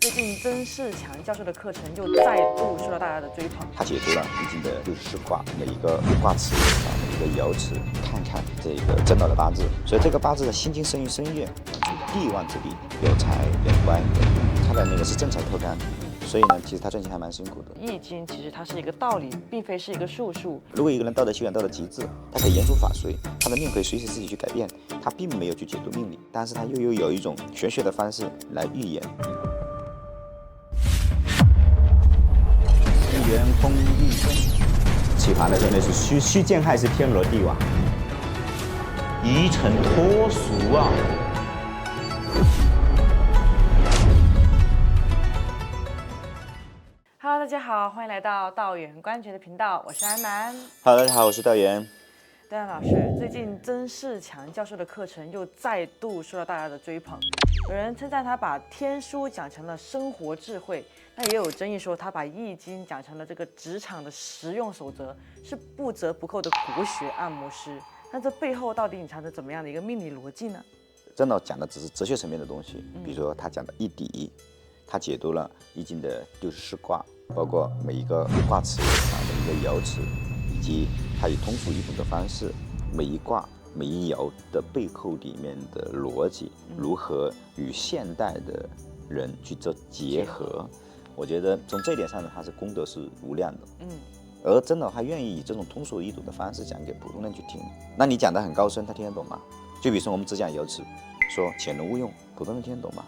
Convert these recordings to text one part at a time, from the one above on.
最近曾仕强教授的课程又再度受到大家的追捧。他解读了易经的64卦，每一个卦辞每一个爻辞，看看这个曾老的八字。所以这个八字的心经生于申月，地旺之地，有财有官，他的那个是正财透干。所以呢，其实他赚钱还蛮辛苦的。易经其实它是一个道理，并非是一个术数。如果一个人道德修养到了极致，他可以言出法随，他的命可以随时自己去改变。他并没有去解读命理，但是他又有一种玄学的方式来预言。元丰易顺，启发的真的是虚见害是天罗地网，宜臣脱俗啊！Hello， 大家好，欢迎来到道元观觉的频道，我是安南。Hello，大家好，我是道元。对啊，老师，最近曾仕强教授的课程又再度受到大家的追捧，有人称赞他把天书讲成了生活智慧，那也有争议说他把易经讲成了这个职场的实用守则，是不折不扣的国学按摩师。那这背后到底隐藏着怎么样的一个命理逻辑呢？真的讲的只是哲学层面的东西，比如说他讲的易底，他解读了易经的64卦，包括每一个卦辞每一个爻辞，以及他以通俗易懂的方式，每一卦每一爻的背后里面的逻辑如何与现代的人去做结合。我觉得从这一点上呢，他是功德是无量的。而真的他愿意以这种通俗易懂的方式讲给普通人去听。那你讲的很高深，他听得懂吗？就比如说我们只讲爻辞，说潜龙勿用，普通人听得懂吗？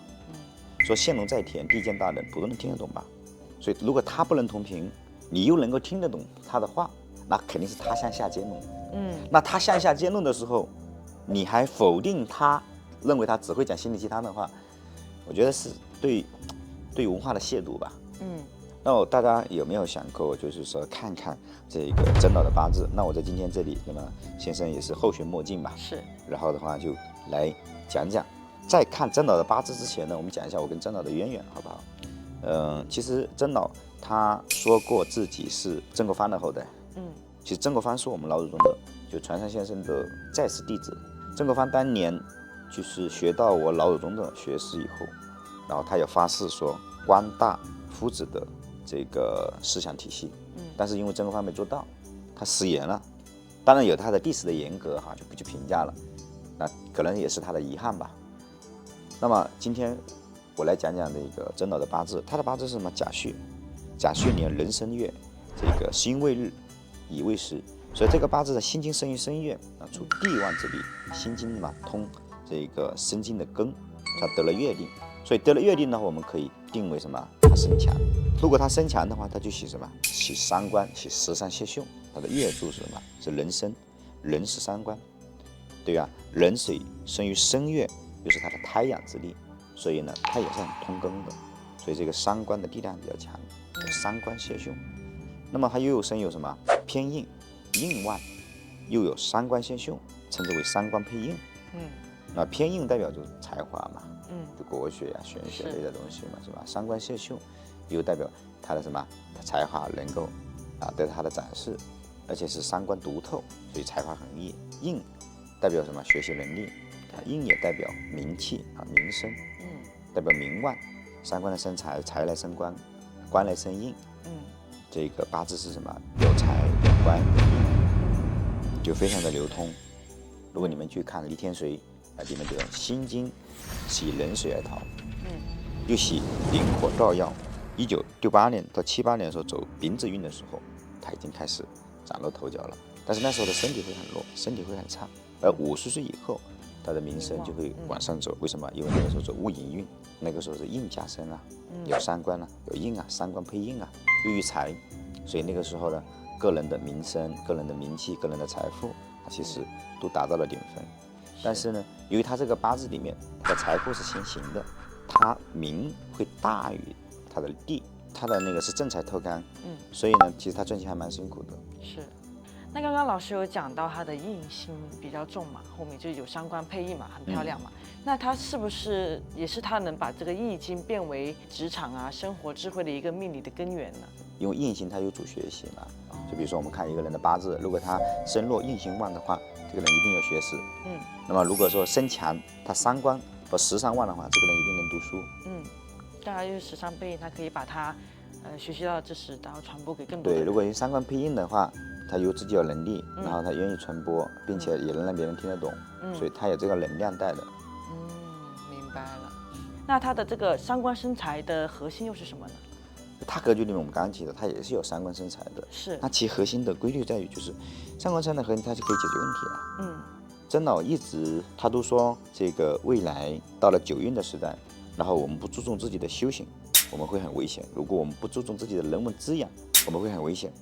说现龙在田，地见大人，普通人听得懂吧？所以如果他不能同频，你又能够听得懂他的话，那肯定是他向下兼论。那他向下兼论的时候，你还否定他，认为他只会讲心灵鸡汤的话，我觉得是对文化的亵渎吧。那大家有没有想过，就是说看看这个曾老的八字？那我在今天这里，那么先生也是后学莫进吧。是。然后的话就来讲讲。在看曾老的八字之前呢，我们讲一下我跟曾老的渊源，好不好？其实曾老他说过自己是曾国藩的后代。其实曾国藩是我们老祖宗的，就船上先生的在世弟子。曾国藩当年就是学到我老祖宗的学识以后，然后他有发誓说官大夫子的这个思想体系，但是因为曾国藩没做到，他食言了。当然有他的历史的严格哈，就不去评价了，那可能也是他的遗憾吧。那么今天我来讲讲这个曾老的八字，他的八字是什么？甲戌，甲戌年壬申月，这个辛未日，乙未时，所以这个八字的心经生于申月啊，处地旺之地，心经嘛通这个申经的根，他得了月令，所以得了月令呢，我们可以定为什么？他身强。如果他身强的话，他就喜什么？喜伤官，喜食伤泄凶。他的月柱是什么？是壬申，壬是伤官，对吧？壬水生于申月，又是他的太阳之力，所以呢，他也是很通根的，所以这个伤官的力量比较强，伤官泄凶。那么他又有申有什么？偏印，印旺，又有伤官泄凶，称之为伤官配印。那偏印代表就是才华嘛，就国学玄学类的东西嘛，是吧？伤官泄凶，又代表他的什么？他才华能够得到他的展示，而且是伤官独透，所以才华横溢。印代表什么？学习能力。印也代表名气名声，代表名望。伤官的生财，财来生官，官来生印。这个八字是什么？有财有官，就非常的流通。如果你们去看《离天髓》里面的心经，喜壬水而逃，又喜灵火照耀。1968年到78年的时候走丙子运的时候，他已经开始崭露头角了。但是那时候的身体会很弱，身体会很差。而50岁以后，他的名声就会往上走。为什么？因为那个时候走戊寅运，那个时候是印加身啊，有伤官啊，有印啊，伤官配印啊，又遇财，所以那个时候呢，个人的名声、个人的名气、个人的财富，其实都达到了顶峰。但是呢，由于他这个八字里面，他的财富是先行的，他名会大于他的地，他的那个是正财透干，所以呢，其实他赚钱还蛮辛苦的。是。那刚刚老师有讲到他的印星比较重嘛，后面就是有伤官配印嘛，很漂亮嘛。那他是不是也是他能把这个易经变为职场生活智慧的一个命理的根源呢？因为印星它有主学习嘛，就比如说我们看一个人的八字，如果他身弱印星旺的话，这个人一定有学识。那么如果说身强他伤官和食伤旺的话，这个人一定能读书。当然就是时尚配音，它可以把它学习到的知识，然后传播给更多的对，人。如果用三观配音的话，他有自己有能力，然后他愿意传播，并且也能让别人听得懂，所以他有这个能量带的。明白了。那它的这个三观身材的核心又是什么呢？它格局里面我们刚刚提的，它也是有三观身材的。是那其核心的规律在于，就是三观身材核心，它就可以解决问题啊。真老一直他都说，这个未来到了九运的时代，然后我们不注重自己的修行，我们会很危险；如果我们不注重自己的人文滋养，我们会很危险。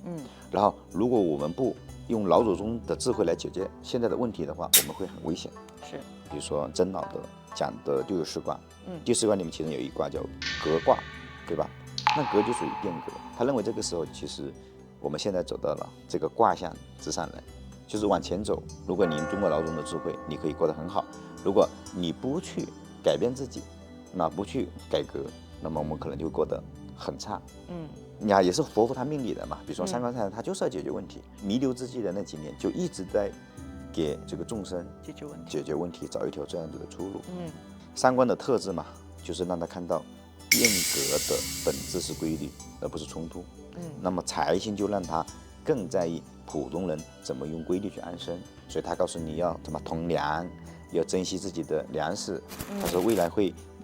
然后如果我们不用老祖宗的智慧来解决现在的问题的话，我们会很危险。是，比如说真老的讲的六十四卦，第四卦里面其中有一卦叫革卦，对吧？那革就属于变革，他认为这个时候其实我们现在走到了这个卦象之上来。就是往前走，如果你用中国老祖宗的智慧，你可以过得很好；如果你不去改变自己，那不去改革，那么我们可能就会过得很差。你看也是佛他命里的嘛。比如说三观上，他就是要解决问题，弥留之际的那几年就一直在给这个众生解决问题，找一条这样子的出路。三观的特质嘛，就是让他看到变革的本质是规律，而不是冲突。那么财星就让他更在意普通人怎么用规律去安生，所以他告诉你要怎么囤粮，要珍惜自己的粮食。他说未来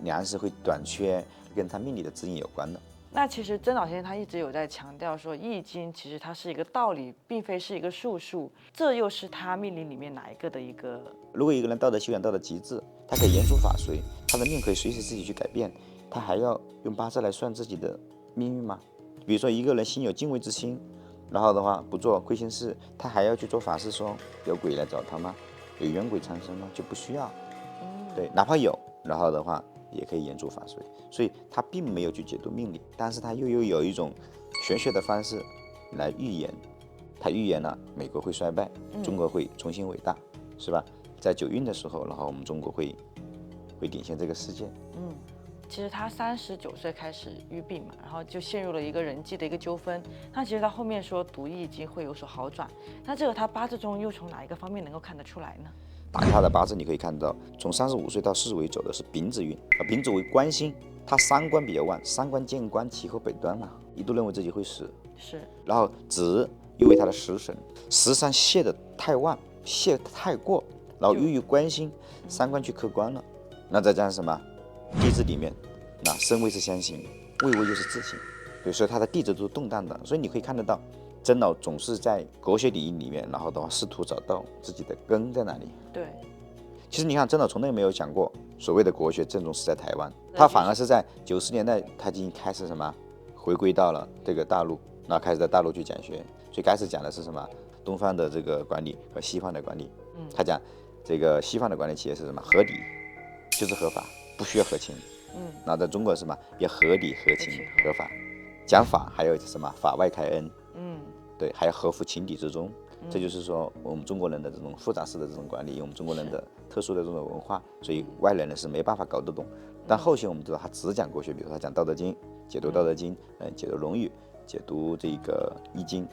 粮食会短缺，跟他命理的指引有关的。那其实曾老先生他一直有在强调说，易经其实它是一个道理，并非是一个术数，这又是他命理里面哪一个的一个？如果一个人道德修养到了极致，他可以言出法随，他的命可以随时自己去改变，他还要用八字来算自己的命运吗？比如说一个人心有敬畏之心，然后的话不做亏心事，他还要去做法事说有鬼来找他吗？有冤鬼缠身吗？就不需要。对，哪怕有，然后的话也可以言出法随，所以他并没有去解读命理，但是他又有一种玄学的方式来预言。他预言了美国会衰败，中国会重新伟大，是吧？在九运的时候，然后我们中国会领先这个世界。其实他39岁开始郁病嘛，然后就陷入了一个人际的一个纠纷。那其实他后面说读易经会有所好转，那这个他八字中又从哪一个方面能够看得出来呢？打开他的八字，你可以看到，从35岁到40岁走的是丙子运，丙子为官星，他三官比较旺，三官见官，其后北端嘛，一度认为自己会死。是，然后子又为他的食神，食伤泄得太旺，泄太过，然后又有官星，三官去克官了。那再加上什么？地支里面，那申未是相刑，未未又是自刑，对，所以他的地支都是动荡的，所以你可以看得到，曾老总是在国学领域里面，然后的话试图找到自己的根在哪里。对，其实你看，曾老从来没有讲过所谓的国学正宗是在台湾，他反而是在90年代他已经开始什么回归到了这个大陆，然后开始在大陆去讲学，所以开始讲的是什么东方的这个管理和西方的管理。他讲这个西方的管理企业是什么合理，就是合法。不需要合情，然后在中国是什么？要合理、合情、合法，讲法还有什么？法外开恩，对，还要合乎情理之中。这就是说我们中国人的这种复杂式的这种管理，因为我们中国人的特殊的这种文化，所以外来人是没办法搞得懂。但后期我们知道他只讲国学，比如说他讲《道德经》，解读《道德经》，解读《论语》，解读这个《易经》，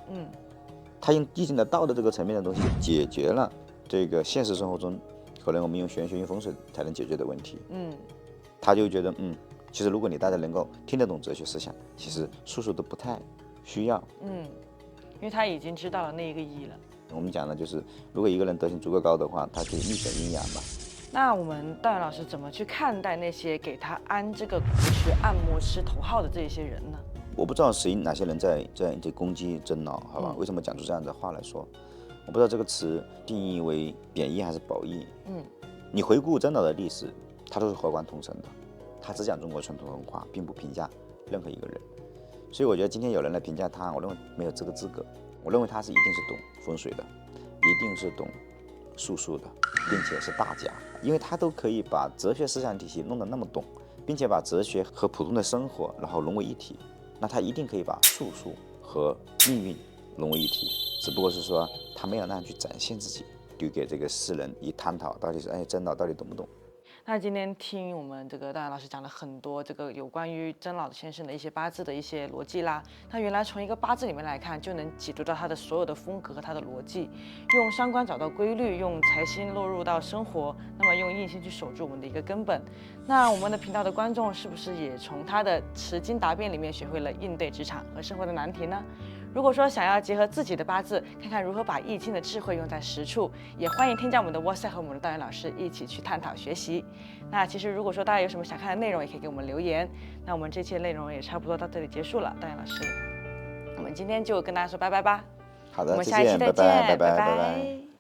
他用易经的道的这个层面的东西解决了这个现实生活中可能我们用玄学、用风水才能解决的问题。他就觉得，其实如果你大家能够听得懂哲学思想，其实术数都不太需要。因为他已经知道了那一个意了。我们讲的就是，如果一个人德行足够高的话，他可以逆转阴阳嘛。那我们道元老师怎么去看待那些给他安这个国学按摩师头号的这些人呢？我不知道哪些人在攻击曾老，好吧？为什么讲出这样的话来说？我不知道这个词定义为贬义还是褒义。你回顾曾老的历史，他都是和光同尘的，他只讲中国传统文化，并不评价任何一个人。所以我觉得今天有人来评价他，我认为没有这个资格。我认为他一定是懂风水的，一定是懂术数的，并且是大家，因为他都可以把哲学思想体系弄得那么懂，并且把哲学和普通的生活然后融为一体，那他一定可以把术数和命运融为一体。只不过是说他没有那样去展现自己，留给这个世人以探讨到底是曾老到底懂不懂。那今天听我们这个大杨老师讲了很多这个有关于曾老先生的一些八字的一些逻辑啦。那原来从一个八字里面来看，就能解读到他的所有的风格和他的逻辑，用伤官找到规律，用财星落入到生活，那么用印星去守住我们的一个根本。那我们的频道的观众是不是也从他的持经答辩里面学会了应对职场和生活的难题呢？如果说想要结合自己的八字，看看如何把易经的智慧用在实处，也欢迎添加我们的 WhatsApp 和我们的道元老师一起去探讨学习。那其实如果说大家有什么想看的内容，也可以给我们留言。那我们这期的内容也差不多到这里结束了，道元老师，我们今天就跟大家说拜拜吧。好的，我们下一期再见，拜拜，拜拜，拜拜。拜